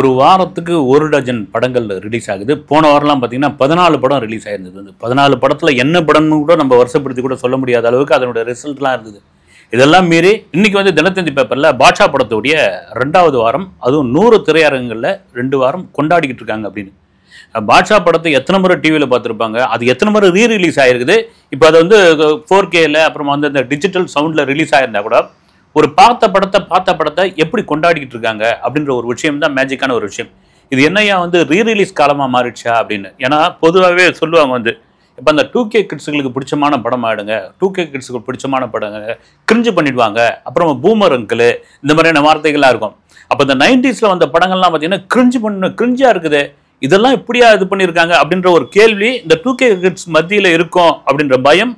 ஒரு வாரத்துக்கு 1 டஜன் படங்கள் ரிலீஸ் ஆகுது. போன வாரம்லாம் பார்த்தீங்கன்னா 14 படம் ரிலீஸ் ஆயிருந்தது. அந்த 14 படத்தில் என்ன படம்னு கூட நம்ம வருஷப்படுத்தி கூட சொல்ல முடியாத அளவுக்கு அதனுடைய ரிசல்ட்லாம் இருந்தது. இதெல்லாம் மீறி இன்னைக்கு வந்து தினத்தந்தி பேப்பரில் பாட்ஷா படத்துடைய 2வது வாரம், அதுவும் 100 திரையரங்குகளில் 2 வாரம் கொண்டாடிக்கிட்டு இருக்காங்க அப்படின்னு. பாட்ஷா படத்தை எத்தனை முறை டிவியில் பார்த்துருப்பாங்க, அது எத்தனை முறை ரீரிலீஸ் ஆகிருக்குது. இப்போ அதை வந்து 4Kல அப்புறமா வந்து அந்த டிஜிட்டல் சவுண்டில் ரிலீஸ் ஆகிருந்தா கூட ஒரு பார்த்த படத்தை எப்படி கொண்டாடிக்கிட்டு இருக்காங்க அப்படின்ற ஒரு விஷயம் தான் மேஜிக்கான ஒரு விஷயம். இது என்னையா வந்து ரீரிலீஸ் காலமாக மாறிடுச்சா அப்படின்னு. ஏன்னா பொதுவாகவே சொல்லுவாங்க வந்து இப்போ அந்த 2K கிட்ஸுகளுக்கு பிடிச்சமான படம் ஆயிடுங்க, 2K கிட்ஸுக்கு பிடிச்சமான படங்க கிரிஞ்சு பண்ணிடுவாங்க, அப்புறம் பூமர் அங்கிள், இந்த மாதிரியான வார்த்தைகள்லாம் இருக்கும். அப்போ இந்த 90ஸ்ல வந்த படங்கள்லாம் பார்த்தீங்கன்னா கிரிஞ்சா இருக்குது, இதெல்லாம் இப்படியா இது பண்ணியிருக்காங்க அப்படின்ற ஒரு கேள்வி இந்த 2K கிட்ஸ் மத்தியில் இருக்கும் அப்படின்ற பயம்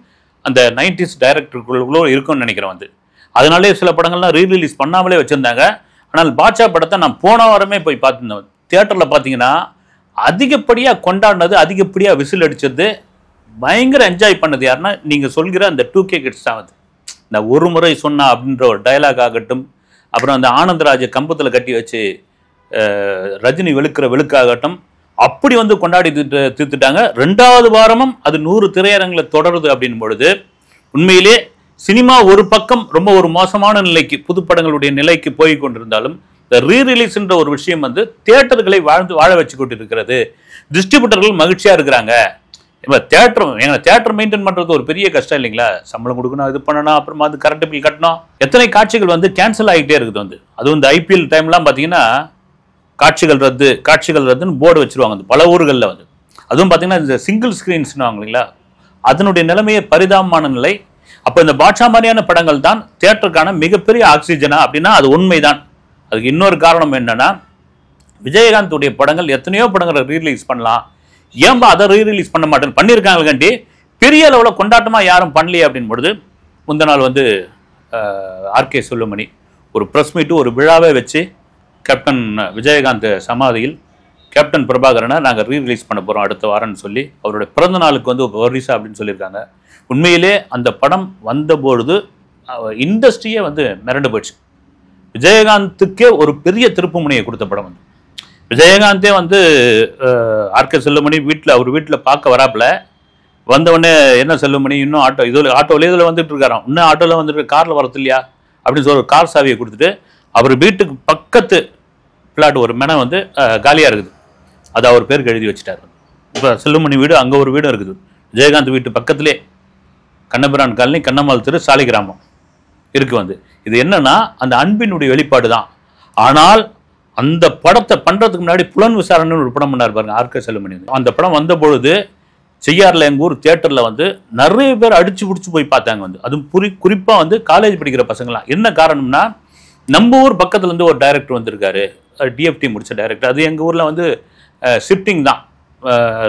அந்த 90s டைரக்டருக்குள்ளோ இருக்கும்னு நினைக்கிறேன் வந்து. அதனாலே சில படங்கள்லாம் ரீரிலீஸ் பண்ணாமலே வச்சுருந்தாங்க. ஆனால் பாட்ஷா படத்தை நான் போன வாரமே போய் பார்த்துருந்தேன். தியேட்டரில் பார்த்தீங்கன்னா அதிகப்படியாக கொண்டாடினது, அதிகப்படியாக விசில் அடித்தது, பயங்கர என்ஜாய் பண்ணது யாருன்னா நீங்கள் சொல்கிற அந்த 2K கிட்ஸ் தான். வந்து இந்த ஒரு முறை சொன்னா அப்படின்ற ஒரு டைலாக் ஆகட்டும், அப்புறம் அந்த ஆனந்தராஜை கம்பத்தில் கட்டி வச்சு ரஜினி வெளுக்காகட்டும், அப்படி வந்து கொண்டாடி தீர்த்துட்டாங்க. 2வது வாரமும் அது 100 திரையரங்கில் தொடருது அப்படின் பொழுது உண்மையிலே சினிமா ஒரு பக்கம் ரொம்ப ஒரு மோசமான நிலைக்கு, புதுப்படங்களுடைய நிலைக்கு போய் கொண்டிருந்தாலும் இந்த ரீரிலீஸ்ன்ற ஒரு விஷயம் வந்து தியேட்டர்களை வாழ வச்சு கொண்டு இருக்கிறது. டிஸ்ட்ரிபியூட்டர்கள் மகிழ்ச்சியாக இருக்கிறாங்க. இப்போ தியேட்டர் மெயின்டைன் பண்ணுறது ஒரு பெரிய கஷ்டம் இல்லைங்களா? சம்பளம் கொடுக்கணும், இது பண்ணணும், அப்புறமா அது கரண்ட் பில் கட்டணும். எத்தனை காட்சிகள் வந்து கேன்சல் ஆகிட்டே இருக்குது வந்து. அதுவும் இந்த IPL டைம்லாம் பார்த்தீங்கன்னா காட்சிகள் ரத்துன்னு போர்டு வச்சுருவாங்க அந்த பல ஊர்களில் வந்து. அதுவும் பார்த்தீங்கன்னா இந்த சிங்கிள் ஸ்க்ரீன்ஸ்னு இல்லைங்களா, அதனுடைய நிலைமையே பரிதாபமான நிலை. அப்போ இந்த பாட்ஷா மாதிரியான படங்கள் தான் தியேட்டருக்கான மிகப்பெரிய ஆக்சிஜனா அப்படின்னா அது உண்மைதான். அதுக்கு இன்னொரு காரணம் என்னன்னா, விஜயகாந்துடைய படங்கள் எத்தனையோ படங்களை ரீரிலீஸ் பண்ணலாம், ஏன்பா அதை ரீரிலீஸ் பண்ண மாட்டேன்னு பண்ணியிருக்காங்கண்டி. பெரிய அளவில் கொண்டாட்டமாக யாரும் பண்ணலையே அப்படின் பொழுது முந்த நாள் வந்து RK செல்லுமணி ஒரு ப்ரெஸ் மீட்டு, ஒரு விழாவே வச்சு கேப்டன் விஜயகாந்த் சமாதியில் கேப்டன் பிரபாகரனை நாங்கள் ரீரிலீஸ் பண்ண போகிறோம் அடுத்த வாரம்னு சொல்லி அவருடைய பிறந்த நாளுக்கு வந்து வரிசா அப்படின்னு சொல்லியிருக்காங்க. உண்மையிலே அந்த படம் வந்தபொழுது இண்டஸ்ட்ரியே வந்து மிரண்டு போயிடுச்சு. விஜயகாந்துக்கே ஒரு பெரிய திருப்பு முனையை கொடுத்த படம் வந்து. விஜயகாந்தே வந்து RK செல்லுமணி அவர் வீட்டில் பார்க்க வராப்பில் வந்தவுடனே, என்ன செல்லுமணி இன்னும் ஆட்டோவில் இதில் வந்துட்டு இருக்காராம், இன்னும் ஆட்டோவில் வந்துட்டு காரில் வரது இல்லையா அப்படின்னு சொல்லி ஒரு கார் சாவியை கொடுத்துட்டு அவர் வீட்டுக்கு பக்கத்து பிளாட் ஒரு மெனை வந்து காலியாக இருக்குது, அது அவர் பேருக்கு எழுதி வச்சுட்டார். இப்போ செல்லுமணி வீடு அங்கே ஒரு வீடும் இருக்குது, விஜயகாந்த் வீட்டு பக்கத்திலே கண்ணபிரான் காலனி, கண்ணம்மாள் தெரு, சாலிகிராமம் இருக்கு வந்து. இது என்னன்னா அந்த அன்பினுடைய வெளிப்பாடு தான். ஆனால் அந்த படத்தை பண்றதுக்கு முன்னாடி புலன் விசாரணைன்னு ஒரு படம் பண்ணார் பாருங்க RK செல்லுமணி. அந்த படம் வந்த பொழுது செய்யார்ல எங்கள் ஊர் தியேட்டரில் வந்து நிறைய பேர் அடிச்சு பிடிச்சி போய் பார்த்தாங்க வந்து. அதுவும் குறிப்பாக வந்து காலேஜ் படிக்கிற பசங்களாம். என்ன காரணம்னா, நம்ம ஊர் பக்கத்துல இருந்து ஒரு டைரக்டர் வந்திருக்காரு, DFT முடிச்ச டைரக்டர். அது எங்கள் ஊரில் வந்து ஷிஃப்டிங் தான்,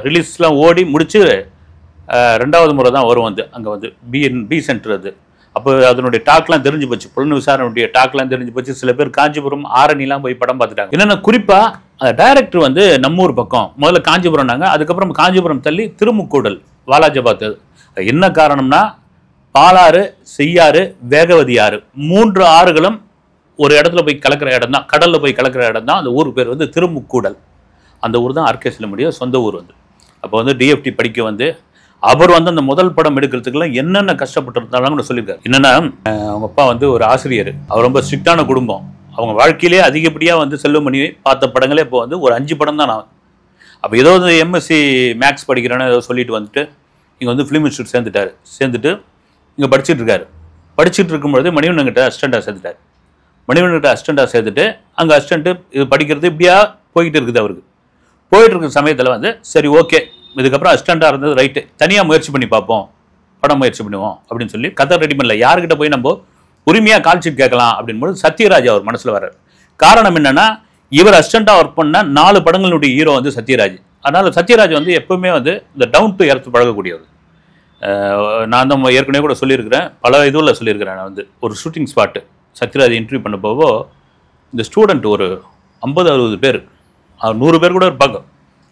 ரிலீஸ்லாம் ஓடி முடிச்சு 2வது முறை தான் வரும் வந்து. அங்கே வந்து பி சென்டர் அது. அப்போ அதனுடைய டாக்லாம் தெரிஞ்சு போச்சு, புலன் விசாரணையுடைய டாக்லாம் தெரிஞ்சு போச்சு. சில பேர் காஞ்சிபுரம், ஆரணிலாம் போய் படம் பார்த்துட்டாங்க. என்னென்னா குறிப்பாக அந்த டைரக்டர் வந்து நம்ம ஊர் பக்கம், முதல்ல காஞ்சிபுரம்னாங்க, அதுக்கப்புறம் காஞ்சிபுரம் தள்ளி திருமுக்கூடல், வாலாஜாபாத். என்ன காரணம்னா, பாலாறு, செய்யாறு, வேகவதி ஆறு, 3 ஆறுகளும் ஒரு இடத்துல போய் கலக்கிற இடம் தான், கடலில் போய் கலக்கிற இடம் தான். அந்த ஊர் பேர் வந்து திருமுக்கூடல். அந்த ஊர் தான் RK செல்லுமணியோட சொந்த ஊர் வந்து. அப்போ வந்து DFT படிக்க வந்து அவர் வந்து அந்த முதல் படம் எடுக்கிறதுக்குலாம் என்னென்ன கஷ்டப்பட்டு சொல்லியிருக்காரு. என்னன்னா, அவங்க அப்பா வந்து ஒரு ஆசிரியர், அவர் ரொம்ப ஸ்ட்ரிக்டான குடும்பம். அவங்க வாழ்க்கையிலே அதிகப்படியாக வந்து செல்லுமணி பார்த்த படங்களே இப்போ வந்து ஒரு 5 படம் தான் நான். அப்போ ஏதோ வந்து MSc மேக்ஸ் படிக்கிறேன்னு ஏதோ சொல்லிட்டு வந்துட்டு இங்கே வந்து ஃபிலிம் இன்ஸ்டியூட் சேர்ந்துட்டு இங்கே படிச்சுட்டு இருக்கும்பொழுது மணிவண்ணன்கிட்ட அசிஸ்டண்டாக சேர்த்துட்டு அங்கே அசிஸ்டண்ட்டு இது படிக்கிறது இப்படியா போய்கிட்டு இருக்குது. அவருக்கு போயிட்டு இருக்கிற சமயத்தில் வந்து சரி ஓகே, இதுக்கப்புறம் அசிஸ்டண்டாக இருந்தது ரைட்டு, தனியாக முயற்சி பண்ணி பார்ப்போம், படம் முயற்சி பண்ணுவோம் அப்படின்னு சொல்லி கதை ரெடி பண்ணல. யாருக்கிட்ட போய் நம்ம உரிமையாக கால் ஷீட் கேட்கலாம் அப்படின்போது சத்யராஜ் அவர் மனசில் வர்றார். காரணம் என்னென்னா, இவர் அசிஸ்டண்டாக ஒர்க் பண்ண 4 படங்களுடைய ஹீரோ வந்து சத்யராஜ். அதனால் சத்யராஜ் வந்து எப்பவுமே வந்து இந்த டவுன் டு எர்த் பழகக்கூடியவர். நான் தான் ஏற்கனவே கூட சொல்லியிருக்கிறேன், பல இதுவில் சொல்லியிருக்கிறேன். நான் வந்து ஒரு ஷூட்டிங் ஸ்பாட்டு சத்யராஜ் இன்டர்வியூ பண்ண போவோ இந்த ஸ்டூடெண்ட் ஒரு 50-60 பேர், 100 பேர் கூட இருப்பாங்க.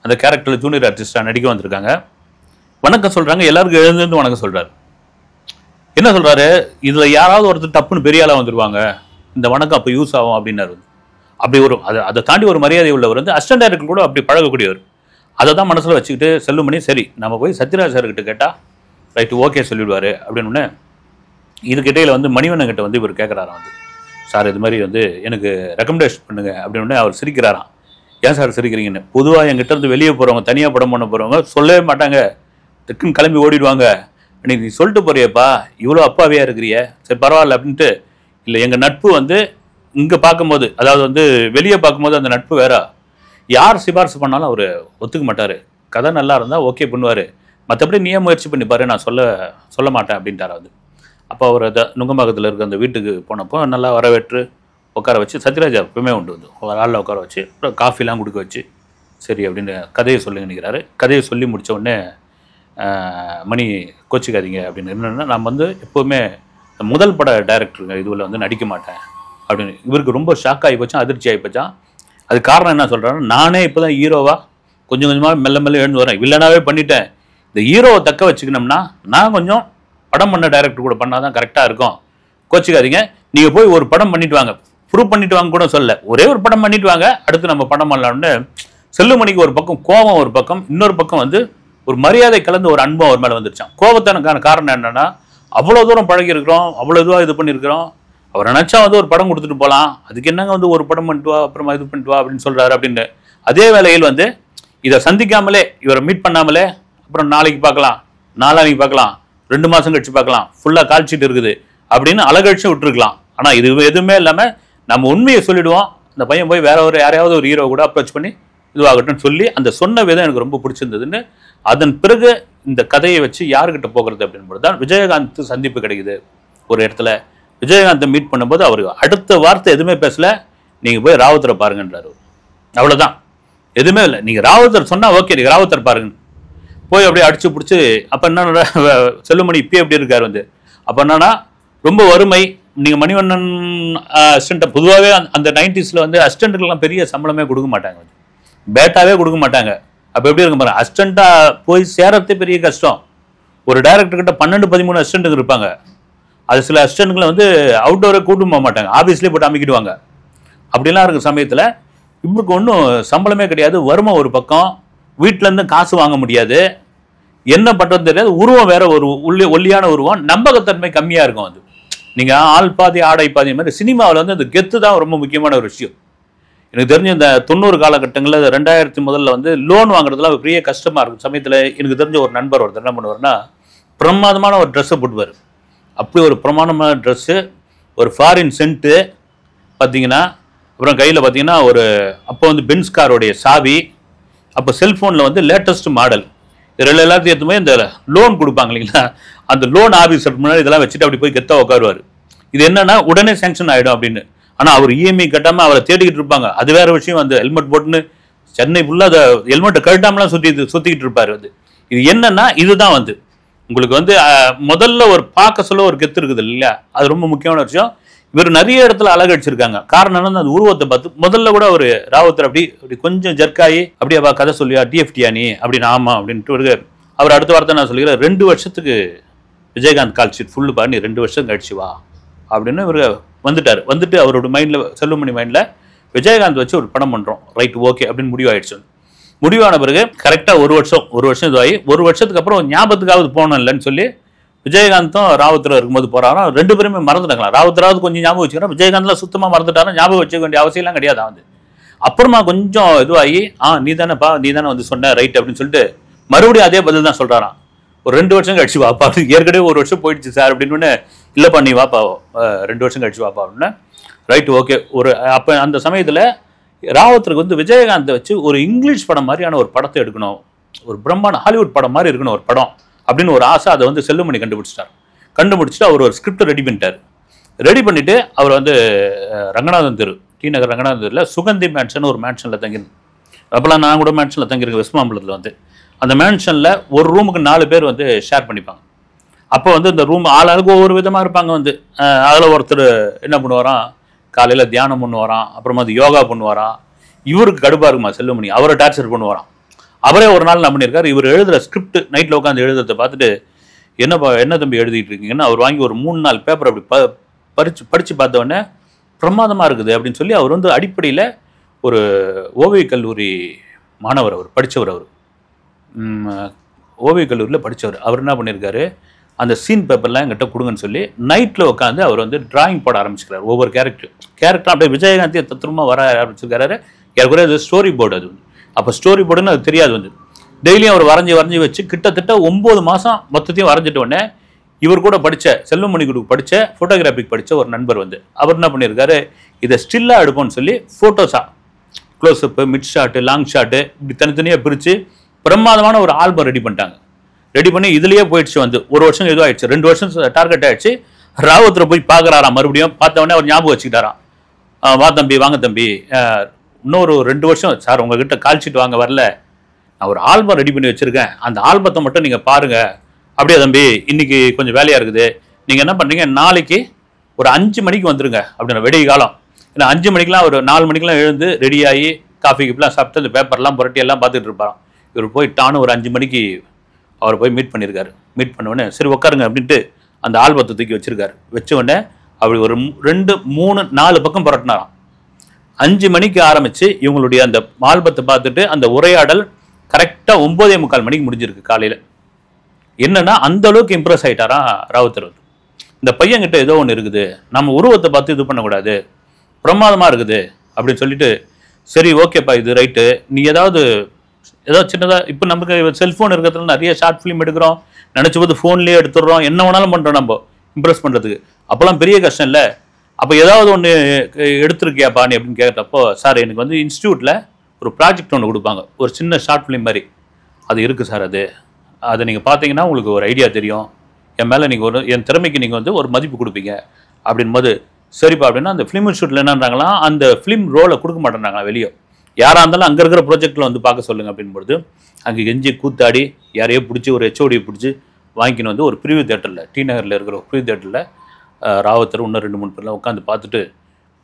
அந்த கேரக்டரில் ஜூனியர் ஆர்டிஸ்டாக நடிக்க வந்திருக்காங்க. வணக்கம் சொல்கிறாங்க, எல்லாருக்கும் எழுந்து வணக்கம் சொல்கிறாரு. என்ன சொல்கிறாரு, இதில் யாராவது ஒருத்தர் டப்புன்னு பெரிய ஆளாக வந்துடுவாங்க, இந்த வணக்கம் அப்போ யூஸ் ஆகும் அப்படின்னாரு. அப்படி ஒரு அதை தாண்டி ஒரு மரியாதை உள்ளவர் வந்து அசிஸ்டன்ட் டைரக்டர் கூட அப்படி பழகக்கூடியவர். அதை தான் மனசில் வச்சுக்கிட்டு செல்லுமணி சரி நம்ம போய் சத்யராஜ் சார்கிட்ட கேட்டால் ரைட்டு ஓகே சொல்லிவிடுவார் அப்படின்னு. இதுக்கிட்டையில் வந்து மணிவண்ணன் கிட்ட வந்து இவர் கேட்குறாராம் வந்து, சார் இது மாதிரி வந்து எனக்கு ரெக்கமெண்டேஷன் பண்ணுங்க அப்படின்னு. அவர் சிரிக்கிறாராம். ஏன் சார் சிரிக்கிறீங்கன்னு. பொதுவாக என்கிட்ட இருந்து வெளியே போகிறவங்க, தனியாக படம் பண்ண போகிறவங்க சொல்லவே மாட்டாங்க, டக்குன்னு கிளம்பி ஓடிடுவாங்க. நீ சொல்லிட்டு போறியப்பா இவ்வளோ அப்பாவியாக இருக்கிறிய, சரி பரவாயில்ல அப்படின்ட்டு. இல்லை எங்கள் நட்பு வந்து இங்கே பார்க்கும்போது, அதாவது வந்து வெளியே பார்க்கும்போது அந்த நட்பு வேற. யார் சிபாரிசு பண்ணாலும் அவர் ஒத்துக்க மாட்டார். கதை நல்லா இருந்தால் ஓகே பண்ணுவார், மற்றபடி நீயே முயற்சி பண்ணிப்பாரு, நான் சொல்ல மாட்டேன் அப்படின்ட்டார் அது. அப்போ அவர் அதை நுங்கம்பாக்கத்தில் இருக்க அந்த வீட்டுக்கு போனப்போ நல்லா வரவேற்று உட்கார வச்சு, சத்யராஜா எப்பவுமே உண்டு வந்து ஒரு ஆளில் உட்கார வச்சு அப்புறம் காஃபிலாம் கொடுக்க வச்சு சரி அப்படின்னு கதையை சொல்லி நினைக்கிறாரு. கதையை சொல்லி முடித்த உடனே மணி கோச்சிக்காதீங்க அப்படின்னு. என்னென்னா நான் வந்து எப்போவுமே முதல் பட டைரக்டருங்க இதுவில் வந்து நடிக்க மாட்டேன் அப்படின்னு. இவருக்கு ரொம்ப ஷாக் ஆகி போச்சான், அதிர்ச்சி ஆகி போச்சான். அது காரணம் என்ன சொல்கிறாருன்னா, நானே இப்போ தான் ஹீரோவாக கொஞ்சம் கொஞ்சமாக மெல்ல மெல்ல எழுந்து வரேன், வில்லனாகவே பண்ணிட்டேன். இந்த ஹீரோவை தக்க வச்சுக்கணும்னா நான் கொஞ்சம் படம் பண்ண டைரக்டர் கூட பண்ணால் தான் கரெக்டாக இருக்கும். கோச்சிக்காதீங்க, நீங்கள் போய் ஒரு படம் பண்ணிட்டு வாங்க, ப்ரூவ் பண்ணிட்டு வாங்க கூட சொல்ல, ஒரே ஒரு படம் பண்ணிட்டு வாங்க, அடுத்து நம்ம படம் பண்ணலாம்னு. செல்லுமணிக்கு ஒரு பக்கம் கோபம், ஒரு பக்கம் இன்னொரு பக்கம் வந்து ஒரு மரியாதை கலந்து ஒரு அன்பம் அவர் மேலே வந்துருச்சான். கோபத்தினுக்கான காரணம் என்னன்னா, அவ்வளோ தூரம் பழகிருக்கிறோம், அவ்வளோ இதுவாக இது பண்ணியிருக்கிறோம், அவர் நினச்சா வந்து ஒரு படம் கொடுத்துட்டு போகலாம், அதுக்கு என்னங்க வந்து ஒரு படம் பண்ணிட்டு வா அப்புறமா இது பண்ணிட்டு வா அப்படின்னு சொல்கிறாரு அப்படின்னு. அதே வேளையில் வந்து இதை சந்திக்காமலே, இவரை மீட் பண்ணாமலே, அப்புறம் நாளைக்கு பார்க்கலாம், நாளானைக்கு பார்க்கலாம், 2 மாதம் கழிச்சு பார்க்கலாம், ஃபுல்லாக கால் ஷீட் இருக்குது அப்படின்னு அழகழிச்சு விட்டுருக்கலாம். ஆனால் இது எதுவுமே இல்லாமல் நம்ம உண்மையை சொல்லிவிடுவோம். அந்த பையன் போய் வேற யாரையாவது ஒரு ஹீரோ கூட அப்ரோச் பண்ணி இதுவாகட்டும் சொல்லி அந்த சொன்ன விதம் எனக்கு ரொம்ப பிடிச்சிருந்ததுன்னு. அதன் பிறகு இந்த கதையை வச்சு யாருக்கிட்ட போகிறது அப்படின்பது தான் விஜயகாந்த் சந்திப்பு கிடைக்குது. ஒரு இடத்துல விஜயகாந்தை மீட் பண்ணும்போது அவர் அடுத்த வார்த்தை எதுவுமே பேசல, நீங்கள் போய் ராவுத்தரை பாருங்கன்றார். அவ்வளோதான், எதுவுமே இல்லை. நீங்கள் ராவுத்தர் சொன்னால் ஓகே, நீங்கள் ராவுத்தர் பாருங்க. போய் அப்படியே அடிச்சு பிடிச்சி. அப்போ என்ன செல்லுமணி இப்போ எப்படி இருக்கார் வந்து, அப்போ என்னன்னா ரொம்ப வறுமை. நீங்கள் மணிவண்ணன் அசிஸ்டண்ட்டை பொதுவாகவே அந்த 90s வந்து அசிஸ்டண்ட்டுக்கெல்லாம் பெரிய சம்பளமே கொடுக்க மாட்டாங்க, பேட்டாவே கொடுக்க மாட்டாங்க. அப்போ எப்படி இருக்க பாருங்க, அசிஸ்டண்ட்டாக போய் சேரத்தே பெரிய கஷ்டம். ஒரு டைரக்டர்கிட்ட 12-13 அசிஸ்டண்ட்டுக்கு இருப்பாங்க. அது சில அசிஸ்டண்ட்டுகளை வந்து அவுட்டோரை கூட்டு போக மாட்டாங்க, ஆஃபீஸ்லேயே போட்டு அமைக்கிடுவாங்க. அப்படிலாம் இருக்கிற சமயத்தில் இவருக்கு ஒன்றும் சம்பளமே கிடையாது, வறுமை ஒரு பக்கம், வீட்டிலேருந்து காசு வாங்க முடியாது, என்ன பண்ணுறது தெரியாது. உருவம் வேற ஒரு ஒல்லியான உருவம், நம்பகத்தன்மை கம்மியாக இருக்கும். அது நீங்கள் ஆள் பாதி ஆடை பாதி மாதிரி. சினிமாவில் வந்து அந்த கெத்து தான் ரொம்ப முக்கியமான ஒரு விஷயம். எனக்கு தெரிஞ்ச இந்த 90 காலகட்டங்களில் 2000 முதல்ல வந்து லோன் வாங்குறதுலாம் பெரிய கஷ்டமாக இருக்கும் சமயத்தில். எனக்கு தெரிஞ்ச ஒரு நண்பர் ஒருத்தர் என்ன பண்ணுவார்னா, பிரமாதமான ஒரு ட்ரெஸ்ஸை போட்டுவார். அப்படி ஒரு பிரமாதமான ட்ரெஸ்ஸு, ஒரு ஃபாரின் சென்ட்டு பார்த்தீங்கன்னா, அப்புறம் கையில் பார்த்தீங்கன்னா ஒரு அப்போ வந்து பென்ஸ் காரோடைய சாவி, அப்போ செல்ஃபோனில் வந்து லேட்டஸ்ட் மாடல், இதில் எல்லாத்தையும் ஏற்றுமே இந்த லோன் கொடுப்பாங்க இல்லைங்களா, அந்த லோன் ஆஃபீஸர் முன்னாடி இதெல்லாம் வச்சுட்டு அப்படி போய் கெத்தாக உட்காருவார். இது என்னன்னா உடனே சேங்ஷன் ஆகிடும் அப்படின்னு. ஆனால் அவர் இஎம்ஐ கட்டாமல் அவரை தேடிக்கிட்டு இருப்பாங்க. அது வேற விஷயம். அந்த ஹெல்மெட் போட்டுன்னு சென்னை ஃபுல்லாக அதை ஹெல்மெட்டை கட்டாமலாம் சுற்றிக்கிட்டு இருப்பார். அது இது என்னன்னா இதுதான் வந்து உங்களுக்கு வந்து முதல்ல ஒரு பார்க்க சொல்ல ஒரு கெத்து இருக்குது இல்லையா, அது ரொம்ப முக்கியமான விஷயம். இவர் நிறைய இடத்துல அழகடிச்சிருக்காங்க. காரணம் என்னன்னா அந்த உருவத்தை பார்த்து முதல்ல கூட ஒரு ராவுத்தர் அப்படி கொஞ்சம் ஜர்க்காயி அப்படியே கதை சொல்லியா டிஎஃப்டியா நீ அப்படின்னு. ஆமாம் அப்படின்ட்டு அவர் அடுத்த வார்த்தை நான் சொல்லிக்கிறேன், 2 வருஷத்துக்கு விஜயகாந்த் கால் ஷீட் ஃபுல்லு பண்ணி 2 வருஷம் கழிச்சு வா அப்படின்னு இவர் வந்துட்டார். வந்துட்டு அவரோட மைண்டில், செல்லுமணி மைண்டில் விஜயகாந்த் வச்சு ஒரு படம் பண்ணுறோம், ரைட் ஓகே அப்படின்னு முடிவாயிடுச்சு. முடிவான பிறகு கரெக்டாக ஒரு வருஷம் இதுவாகி, 1 வருஷத்துக்கு அப்புறம் ஞாபகத்துக்காவது போகணும் இல்லைன்னு சொல்லி விஜயகாந்தும் ராவுத்தரும் இருக்கும்போது போகிறாராம். 2 பேருமே மறந்துட்டாங்களா. ராவுத்தராவது கொஞ்சம் ஞாபகம் வச்சுக்கிறோம், விஜயகாந்த்லாம் சுத்தமாக மறந்துட்டாரும். ஞாபகம் வச்சுக்க வேண்டிய அவசியம்லாம் கிடையாது. வந்து அப்புறமா கொஞ்சம் இதுவாகி, நீ தானே வந்து சொன்ன ரைட் அப்படின்னு சொல்லிட்டு மறுபடியும் அதே பதில் தான் சொல்கிறாராம். ஒரு 2 வருஷம் கழிச்சு வாப்பா, ஏற்கனவே 1 வருஷம் போயிடுச்சு சார் அப்படின்னு. இல்லைப்பா நீ வாப்பா 2 வருஷம் கழிச்சு வாப்பா அப்படின்னு. Right okay. அப்போ அந்த சமயத்தில் ராவுத்தருக்கு வந்து விஜயகாந்தை வச்சு ஒரு இங்கிலீஷ் படம் மாதிரியான ஒரு படத்தை எடுக்கணும், ஒரு பிரம்மாண்ட ஹாலிவுட் படம் மாதிரி இருக்கணும் ஒரு படம் அப்படின்னு ஒரு ஆசை. அதை வந்து செல்லுமணி கண்டுபிடிச்சிட்டு அவர் ஒரு ஸ்கிரிப்ட் ரெடி பண்ணிட்டார். ரெடி பண்ணிவிட்டு அவர் வந்து ரங்கநாதன் தெரு, டி நகர் ரங்கநாதன் தெருவில் சுகந்தி மேன்ஷன் ஒரு மேன்ஷனில் தங்கியிருந்தேன். அப்போல்லாம் நான் கூட மேன்ஷனில் தங்கியிருக்கேன் வெஸ்ட்மாம்பலத்தில். வந்து அந்த மேன்ஷனில் ஒரு ரூமுக்கு 4 பேர் வந்து ஷேர் பண்ணிப்பாங்க. அப்போ வந்து இந்த ரூம் ஆளாளுக்கு ஒவ்வொரு விதமாக இருப்பாங்க. வந்து அதில் ஒருத்தர் என்ன பண்ணுவாராம், காலையில் தியானம் பண்ணுவாராம், அப்புறமா அது யோகா பண்ணுவாராம். இவருக்கு கடுப்பாக இருக்குமா செல்லுமணி, அவரை டார்ச்சர் பண்ணுவாராம். அவரே ஒரு நாள் என்ன பண்ணியிருக்காரு, இவர் எழுதுகிற ஸ்கிரிப்ட் நைட்டில் உட்காந்து எழுதுறதை பார்த்துட்டு, என்ன தம்பி எழுதிட்டு இருக்கீங்கன்னு அவர் வாங்கி ஒரு 3-4 பேப்பர் அப்படி படித்து பார்த்தவொடனே பிரமாதமாக இருக்குது அப்படின்னு சொல்லி அவர் வந்து அடிப்படையில் ஒரு ஓவியக் கல்லூரி மாணவர், அவர் படித்தவர், அவர் ஓவியக் கல்லூரியில் படித்தவர். அவர் என்ன பண்ணியிருக்காரு, அந்த சீன் பேப்பர்லாம் என்கிட்ட கொடுங்கன்னு சொல்லி நைட்டில் உட்காந்து அவர் வந்து டிராயிங் போட ஆரம்பிச்சுக்கிறார். ஒவ்வொரு கேரக்டர் அப்படியே விஜயகாந்தி தத்ரூபமாக வர ஆரம்பிச்சிருக்காரு. ஏற்கனவே அது ஸ்டோரி போர்டு, அது அப்போ ஸ்டோரி போர்டுன்னு அது தெரியாது. வந்து டெய்லியும் அவர் வரைஞ்சி வச்சு கிட்டத்தட்ட 9 மாதம் மொத்தத்தையும் வரைஞ்சிட்ட உடனே இவர் கூட படித்த செல்வமணி குரூப் படித்த ஃபோட்டோகிராஃபிக் படித்த ஒரு நண்பர் வந்து அவர் என்ன பண்ணியிருக்காரு, இதை ஸ்டில்லாக எடுப்போம்னு சொல்லி ஃபோட்டோஸாக close up, mid shot, long shot இப்படி தனித்தனியாக பிரித்து பிரமாதமான ஒரு ஆல்பம் ரெடி பண்ணிட்டாங்க. ரெடி பண்ணி இதுலேயே போயிடுச்சு. வந்து 1 வருஷம் எதுவும் ஆயிடுச்சு, 2 வருஷம் டார்கெட் ஆயிடுச்சு. ராவத்தில் போய் பார்க்குறாராம், மறுபடியும் பார்த்தவொடனே அவர் ஞாபகம் வச்சுக்கிட்டாராம், வா தம்பி, வாங்க தம்பி, இன்னொரு 2 வருஷம் சார் உங்ககிட்ட கால்ஷீட் வாங்க வரல, நான் ஒரு ஆல்பம் ரெடி பண்ணி வச்சுருக்கேன், அந்த ஆல்பத்தை மட்டும் நீங்கள் பாருங்கள். அப்படியே தம்பி, இன்னைக்கு கொஞ்சம் வேலையாக இருக்குது, நீங்கள் என்ன பண்ணுறீங்க, நாளைக்கு ஒரு 5 மணிக்கு வந்துருங்க அப்படின்னா, வெடிய காலம். ஏன்னா 5 மணிக்கெலாம் ஒரு 4 மணிக்கெலாம் எழுந்து ரெடியாகி காஃபி கிப்லாம் சாப்பிட்டு அந்த பேப்பர்லாம் புரட்டி எல்லாம் பார்த்துட்டு இருப்பாராம். இவர் போய் டானு ஒரு 5 மணிக்கு அவர் போய் மீட் பண்ணியிருக்காரு. மீட் பண்ண சரி உட்காருங்க அப்படின்ட்டு அந்த ஆல்பத்தை தூக்கி வச்சிருக்காரு. வச்ச உடனே அப்படி ஒரு 2, 3, 4 பக்கம் புரட்டினாராம். 5 மணிக்கு ஆரம்பித்து இவங்களுடைய அந்த ஆல்பத்தை பார்த்துட்டு அந்த உரையாடல் கரெக்டாக 9:45 மணிக்கு முடிஞ்சிருக்கு காலையில். என்னன்னா அந்த அளவுக்கு இம்ப்ரெஸ் ஆகிட்டாராம் ராவுத்தர். இந்த பையன்கிட்ட ஏதோ ஒன்று இருக்குது, நம்ம உருவத்தை பார்த்து இது பண்ணக்கூடாது, பிரமாதமாக இருக்குது அப்படின்னு சொல்லிட்டு, சரி ஓகேப்பா இது ரைட்டு, நீ ஏதாவது சின்னதாக இப்போ நமக்கு செல்ஃபோன் இருக்கிறதுல நிறைய ஷார்ட் ஃபிலிம் எடுக்கிறோம், நினச்ச போது ஃபோன்லேயே எடுத்துடுறோம், என்ன வேணாலும் பண்ணுறோம் நம்ம இம்ப்ரெஸ் பண்ணுறதுக்கு, அப்போல்லாம் பெரிய கஷ்டம் இல்லை. அப்போ ஏதாவது ஒன்று எடுத்துருக்கியாப்பா நீ அப்படின்னு கேட்டப்போ, சார் எனக்கு வந்து இன்ஸ்டியூட்டில் ஒரு ப்ராஜெக்ட் ஒன்று கொடுப்பாங்க, ஒரு சின்ன ஷார்ட் ஃபிலிம் மாதிரி, அது இருக்குது சார், அதை நீங்கள் பார்த்தீங்கன்னா உங்களுக்கு ஒரு ஐடியா தெரியும், என் மேலே நீங்கள் என் திறமைக்கு நீங்கள் வந்து ஒரு மதிப்பு கொடுப்பீங்க அப்படின்போது, சரிப்பா அப்படின்னா அந்த ஃபிலிம் இன்ஸ்டியூட்டில் என்னன்றாங்களா, அந்த ஃபிலிம் ரோலை கொடுக்க மாட்டேன்றாங்களா வெளியே, யாராக இருந்தாலும் அங்கே இருக்கிற ப்ராஜெக்டில் வந்து பார்க்க சொல்லுங்கள் அப்படின்பொழுது, அங்கே கெஞ்சி கூத்தாடி யாரையோ பிடிச்சி ஒரு ஹெச்ஓடியை பிடிச்சி வாங்கிக்கின்னு வந்து ஒரு ப்ரிவியூ தேட்டரில், டி நகரில் இருக்கிற ஒரு ப்ரிவியூ தேட்டரில் ராவத்தர் இன்னும் 2-3 பேர்லாம் உட்காந்து பார்த்துட்டு,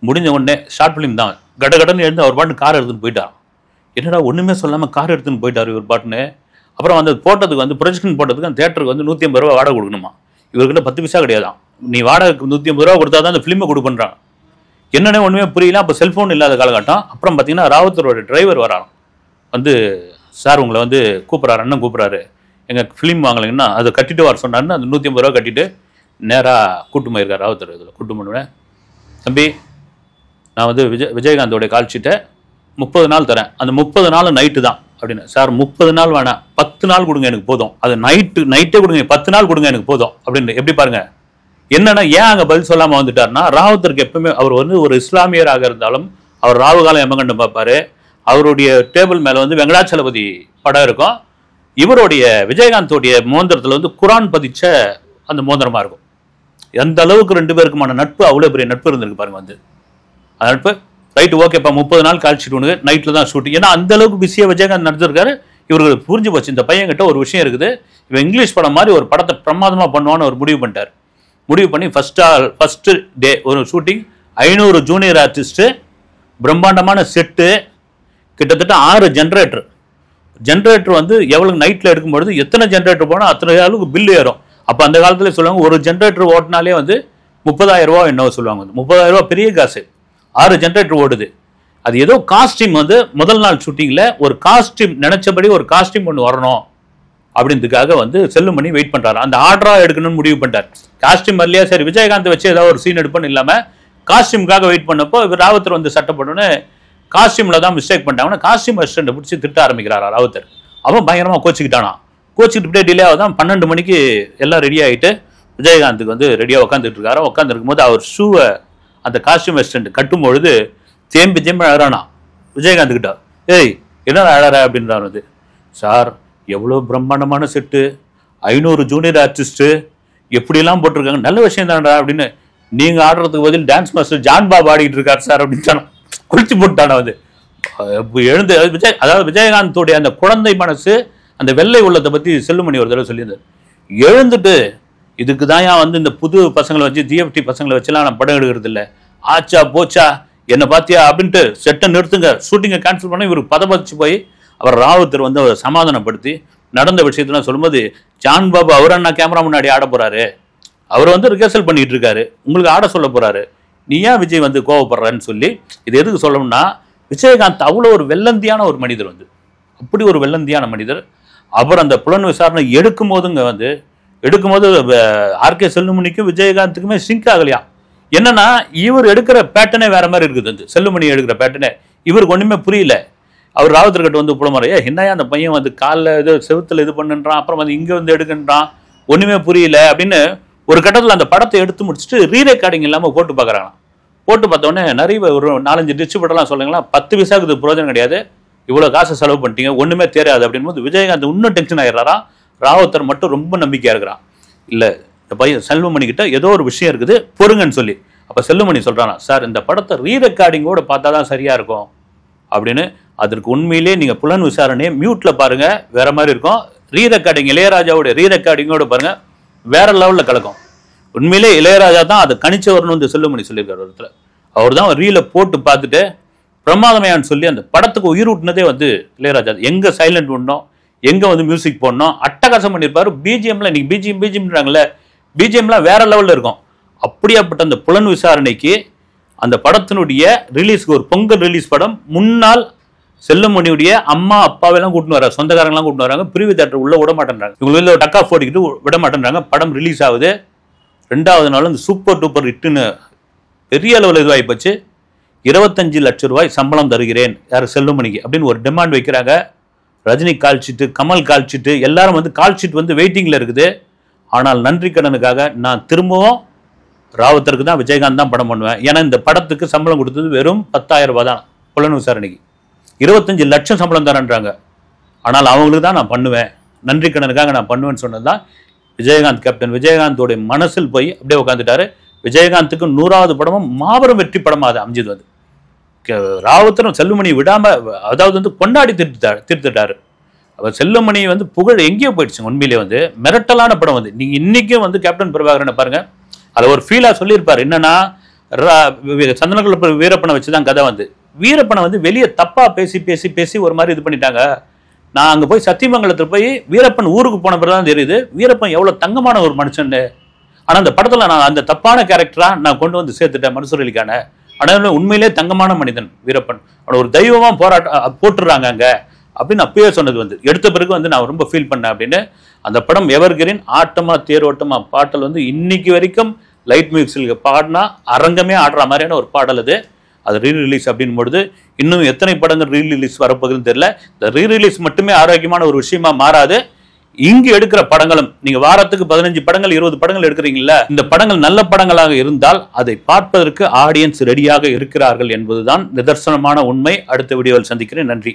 முடிஞ்ச உடனே ஷார்ட் ஃபிலிம் தான் கடன்னு எழுந்து அவர் பாட்டு கார் எடுத்துன்னு போயிட்டார். என்னடா ஒன்றுமே சொல்லாமல் கார் எடுத்துன்னு போயிட்டார் இவர் பாட்டுன்னு. அப்புறம் அந்த போட்டதுக்கு வந்து ப்ரொஜெக்ஷன் போட்டதுக்கு அந்த தேட்டருக்கு வந்து 150 ரூபா வாடகை கொடுக்கணுமா, இவர்கிட்ட 10 பைசா கிடையாதான், நீ வாடகைக்கு 150 ரூபா கொடுத்தா தான் அந்த ஃபிலிமை கொடுப்பண்றாங்க. என்னென்ன ஒன்றுமே புரியல. அப்போ செல்ஃபோன் இல்லாத காலகட்டம். அப்புறம் பார்த்தீங்கன்னா ராவத்தரோட டிரைவர் வராராம், வந்து சார் உங்களை வந்து கூப்பிட்றாரு, அண்ணன் கூப்பிட்றாரு, எங்கள் ஃபிலிம் வாங்கலைங்கன்னா அதை கட்டிட்டு வர சொன்னார்னு அந்த 150 ரூபா கட்டிட்டு நேராக கூட்டு போயிருக்கார் ராவத்தர். இதில் கூட்டு பண்ணுவேன், தம்பி நான் வந்து விஜயகாந்தோடைய கால்ஷீட்டை 30 நாள் தரேன், அந்த 30 நாள் நைட்டு தான் அப்படின்னு. சார் 30 நாள் வேணாம், 10 நாள் கொடுங்க எனக்கு போதும், அது நைட்டே கொடுங்க, 10 நாள் கொடுங்க எனக்கு போதும் அப்படின்னு. எப்படி பாருங்க, என்னன்னா ஏன் அங்கே பதில் சொல்லாமல் வந்துட்டார்னா, ராவத்தருக்கு எப்பவுமே அவர் வந்து ஒரு இஸ்லாமியராக இருந்தாலும் அவர் ராவுகாலம் எமகண்டம் பார்ப்பாரு, அவருடைய டேபிள் மேலே வந்து வெங்கடாச்சலபதி படம் இருக்கும், இவருடைய விஜயகாந்தோடைய மோந்திரத்தில் வந்து குரான் பதிச்ச அந்த மோந்திரமாக இருக்கும். எந்த அளவுக்கு 2 பேருக்குமான நட்பு, அவ்வளோ பெரிய நட்பு இருந்திருக்கு பாருங்க. வந்து அந்த நட்பு ரைட்டு ஓகேப்பா 30 நாள் கால்ஷீட் ஒன்று, நைட்டில் தான் ஷூட்டிங். ஏன்னா அந்த அளவுக்கு பிஸியாக விஜயகாந்த் நடந்திருக்காரு. இவர்களுக்கு புரிஞ்சு போச்சு, இந்த பையன்கிட்ட ஒரு விஷயம் இருக்குது, இவன் இங்கிலீஷ் படம் மாதிரி ஒரு படத்தை பிரமாதமாக பண்ணுவான்னு ஒரு முடிவு பண்ணிட்டார். முடிவு பண்ணி ஃபஸ்ட்டு டே ஒரு ஷூட்டிங், 500 ஜூனியர் ஆர்டிஸ்ட்டு, பிரம்மாண்டமான செட்டு, கிட்டத்தட்ட 6 ஜென்ரேட்டர் வந்து எவ்வளோ நைட்டில் எடுக்கும்பொழுது எத்தனை ஜென்ரேட்டர் போனால் அத்தனை அளவுக்கு பில்லு ஏறும். அப்போ அந்த காலத்தில் சொல்லுவாங்க, ஒரு ஜென்ரேட்டர் ஓட்டினாலே வந்து 30,000 ரூபா என்னவோ சொல்லுவாங்க. 30,000 ரூபா பெரிய காசு. 6 ஜென்ரேட்டர் ஓடுது. அது ஏதோ காஸ்டியூம் வந்து முதல் நாள் ஷூட்டிங்கில் ஒரு காஸ்டியூம் நினைச்சபடி ஒரு காஸ்டியூம் ஒன்று வரணும் அப்படின்றதுக்காக வந்து செல்லுமணி வெயிட் பண்ணுறாரு. அந்த ஆர்டராக எடுக்கணும்னு முடிவு பண்ணிட்டார். காஸ்டியூம் வரலையா, சரி விஜயகாந்த் வச்சு ஏதாவது ஒரு சீன் எடுப்போன்னு இல்லாமல் காஸ்டியூமுக்காக வெயிட் பண்ணப்போ இவர் ராவத்தர் வந்து சட்டப்பட்டோன்னு காஸ்டியூமில் தான் மிஸ்டேக் பண்ணிட்டாங்கன்னா காஸ்டியூம் அசிஸ்டண்ட்டை பிடிச்சி திட்ட ஆரம்பிக்கிறாரா ராவத்தர். அவன் பயங்கரமாக கோச்சிக்கிட்டானா. கோச்சிக்கிட்டு டிலே ஆகுதான். 12 மணிக்கு எல்லாம் ரெடி ஆகிட்டு விஜயகாந்துக்கு வந்து ரெடியாக உட்காந்துட்டு இருக்காரு. உட்காந்துருக்கும் போது அவர் ஷூவை அந்த காஸ்டியூம் அசிஸ்டண்ட் கட்டும் பொழுது தேம்பி அழறானா விஜயகாந்த்கிட்ட. ஏய் என்ன அழற அப்படின்றான். வந்து சார் எவ்வளோ பிரம்மாண்டமான செட்டு, 500 ஜூனியர் ஆர்டிஸ்ட்டு, எப்படிலாம் போட்டிருக்காங்க, நல்ல விஷயம் தானடா அப்படின்னு. நீங்கள் ஆடுறதுக்கு பதில் டான்ஸ் மாஸ்டர் ஜான் பாபு ஆடிக்கிட்டு இருக்கார் சார் அப்படின்னு குளிச்சு போட்டானா. வந்து எழுந்து அதாவது விஜயகாந்தோடைய அந்த குழந்தை மனசு, அந்த வெள்ளை உள்ளத்தை பற்றி செல்லுமணி ஒரு தடவை சொல்லியிருந்தார். எழுந்துட்டு இதுக்கு தான் வந்து இந்த புது பசங்களை வச்சு டிஎஃப்டி பசங்களை வச்சுலாம் நான் படம் எடுக்கிறது இல்லை, ஆச்சா போச்சா என்னை பார்த்தியா அப்படின்ட்டு செட்டை நிறுத்துங்க, ஷூட்டிங்கை கேன்சல் பண்ண இவருக்கு பதப்பதிச்சு போய் அவர் ராவத்தர் வந்து அவரை சமாதானப்படுத்தி நடந்த விஷயத்தெல்லாம் சொல்லும்போது, ஜான் பாபு அவர் அண்ணா கேமரா முன்னாடி ஆட போகிறாரு, அவர் வந்து ரிஹர்சல் பண்ணிட்டு இருக்காரு, உங்களுக்கு ஆட சொல்ல போகிறாரு, நீ ஏன் விஜய் வந்து கோவப்படுறன்னு சொல்லி. இது எதுக்கு சொல்லணும்னா, விஜயகாந்த் அவ்வளோ ஒரு வெள்ளந்தியான ஒரு மனிதர் வந்து, அப்படி ஒரு வெள்ளந்தியான மனிதர். அவர் அந்த புலன் விசாரணை எடுக்கும்போது ஆர்கே செல்லுமணிக்கும் விஜயகாந்துக்குமே சிங்க் ஆகலையா. என்னன்னா, இவர் எடுக்கிற பேட்டர்னே வேற மாதிரி இருக்குது. அந்த செல்லுமணி எடுக்கிற பேட்டர்னே இவருக்கு ஒண்ணுமே புரியல. அவர் ராவுத்தர்கிட்ட வந்து புலமறையா, என்னையா அந்த பையன் வந்து காலில் இது செவுத்துல இது பண்ணுன்றான், அப்புறம் வந்து இங்க வந்து எடுக்கின்றான், ஒண்ணுமே புரியல அப்படின்னு ஒரு கட்டத்தில் அந்த படத்தை எடுத்து முடிச்சுட்டு ரீரெக்கார்டிங் இல்லாமல் போட்டு பார்க்குறாங்க. போட்டு பார்த்தோன்னே நிறைய ஒரு 4-5 டிஸ்ட்ரிபியூட்டர்லாம் சொல்லுங்களா, 10 பைசாவுக்கு இது பிரயோஜனம் கிடையாது, இவ்வளோ காசு செலவு பண்ணிட்டீங்க, ஒன்றுமே தெரியாது அப்படின்போது விஜயகாந்த் இன்னும் டென்ஷன் ஆயிடுறாரா. ராவுத்தர் மட்டும் ரொம்ப நம்பிக்கையாக இருக்கிறான். இல்லை, இந்த பையன் செல்வமணி கிட்ட ஏதோ ஒரு விஷயம் இருக்குது, பொறுங்கன்னு சொல்லி. அப்போ செல்வமணி சொல்கிறானா, சார் இந்த படத்தை ரீரெக்கார்டிங்கோடு பார்த்தா தான் சரியாக இருக்கும் அப்படின்னு. அதற்கு உண்மையிலே நீங்கள் புலன் விசாரணையை மியூட்டில் பாருங்கள், வேற மாதிரி இருக்கும். ரீரெக்கார்டிங் இளையராஜாவோட ரீரெக்கார்டிங்கோடு பாருங்கள், வேற லெவலில் கலக்கும். உண்மையிலே இளையராஜா தான் அதை கணிச்சவர்னு வந்து செல்வமணி சொல்லியிருக்காரு இடத்துல. அவர் தான் ரீலை போட்டு பார்த்துட்டு பிரமாதமையான்னு சொல்லி அந்த படத்துக்கு உயிர் ஊட்டினதே வந்து இளையராஜா. எங்கே சைலண்ட் பண்ணணும், எங்கே வந்து மியூசிக் போடணும், அட்டகாசம் பண்ணியிருப்பாரு. பிஜிஎம்ல இன்னைக்கு பிஜிஎம்ன்றாங்கல்ல, பிஜிஎம்லாம் வேற லெவலில் இருக்கும். அப்படியாப்பட்ட அந்த புலன் விசாரணைக்கு அந்த படத்தினுடைய ரிலீஸ்க்கு ஒரு பொங்கல் ரிலீஸ் படம் முன்னாள் செல்லுமணியுடைய அம்மா அப்பாவெல்லாம் கூட்டின்னு வர, சொந்தக்காரங்களாம் கூட்டின்னு வராங்க. பிரிவு தேட்டர் உள்ள விட மாட்டேன்றாங்க. இவங்க டக் ஆஃப் ஓடிக்கிட்டு விட மாட்டேன்றாங்க. படம் ரிலீஸ் ஆகுது. 2வது நாள் இந்த சூப்பர் டூப்பர் ஹிட்டுன்னு பெரிய அளவில் இதுவாகி போச்சு. 25 லட்சம் ரூபாய் சம்பளம் தருகிறேன் யார் செல்லுமணிக்கு அப்படின்னு ஒரு டிமாண்ட் வைக்கிறாங்க. ரஜினி கால்ஷீட்டு, கமல் கால்ஷீட்டு, எல்லாரும் வந்து கால்ஷீட் வந்து வெயிட்டிங்கில் இருக்குது. ஆனால் நன்றி கடனுக்காக நான் திரும்பவும் ராவுத்தருக்கு தான், விஜயகாந்த் தான் படம் பண்ணுவேன். ஏன்னா இந்த படத்துக்கு சம்பளம் கொடுத்தது வெறும் 10,000 ரூபாய் தான் புலன் விசாரணைக்கு. 25 லட்சம் சம்பளம் தரேன்றாங்க. ஆனால் அவங்களுக்கு தான் நான் பண்ணுவேன், நன்றி கடனுக்காக நான் பண்ணுவேன்னு சொன்னது தான் விஜயகாந்த். கேப்டன் விஜயகாந்தோடைய மனசில் போய் அப்படியே உட்காந்துட்டாரு. விஜயகாந்துக்கு 100வது படமும் மாபெரும் வெற்றி படமாக அது அமைஞ்சது. வந்து ராவுத்தரும் செல்லுமணி விடாம, அதாவது வந்து கொண்டாடி தீர்த்துட்டாரு. அவர் செல்லுமணி வந்து புகழ் எங்கேயோ போயிடுச்சு. உண்மையிலே வந்து மிரட்டலான படம் வந்து. நீங்க இன்னைக்கும் வந்து கேப்டன் பிரபாகரனை பாருங்க, அதை ஒரு ஃபீலா சொல்லியிருப்பாரு. என்னன்னா, சந்தனக்குள்ள வீரப்பனை வச்சுதான் கதை வந்து. வீரப்பனை வந்து வெளியே தப்பா பேசி பேசி பேசி ஒரு மாதிரி இது பண்ணிட்டாங்க. நான் அங்கே போய் சத்தியமங்கலத்தில் போய் வீரப்பன் ஊருக்கு போன பிறகு தான் தெரியுது வீரப்பன் எவ்வளோ தங்கமான ஒரு மனுஷன். ஆனால் அந்த படத்தில் நான் அந்த தப்பான கேரக்டராக நான் கொண்டு வந்து சேர்த்துட்டேன் மன்சூர் அலிக்கான. ஆனால் உண்மையிலே தங்கமான மனிதன் வீரப்பன், அவனை ஒரு தெய்வமாக போட்டுடுறாங்க அங்கே அப்படின்னு அப்பயே சொன்னது வந்து. எடுத்த பிறகு வந்து நான் ரொம்ப ஃபீல் பண்ணேன் அப்படின்னு. அந்த படம் எவர்கிரீன், ஆட்டமா தேரோட்டமா பாட்டல் வந்து இன்னைக்கு வரைக்கும் லைட் மியூசிக் பாடினா அரங்கமே ஆடுற மாதிரியான ஒரு பாடல் அது. அது ரீரிலீஸ் அப்படின் பொழுது இன்னும் எத்தனை படங்கள் ரீரிலீஸ் வரப்போகுதுன்னு தெரியல. இந்த ரீரிலீஸ் மட்டுமே ஆரோக்கியமான ஒரு விஷயமா மாறாது. இங்கு எடுக்கிற படங்களும், நீங்க வாரத்துக்கு 15 படங்கள் 20 படங்கள் எடுக்கிறீங்களா, இந்த படங்கள் நல்ல படங்களாக இருந்தால் அதை பார்ப்பதற்கு ஆடியன்ஸ் ரெடியாக இருக்கிறார்கள் என்பதுதான் நிதர்சனமான உண்மை. அடுத்த வீடியோவில் சந்திக்கிறேன். நன்றி.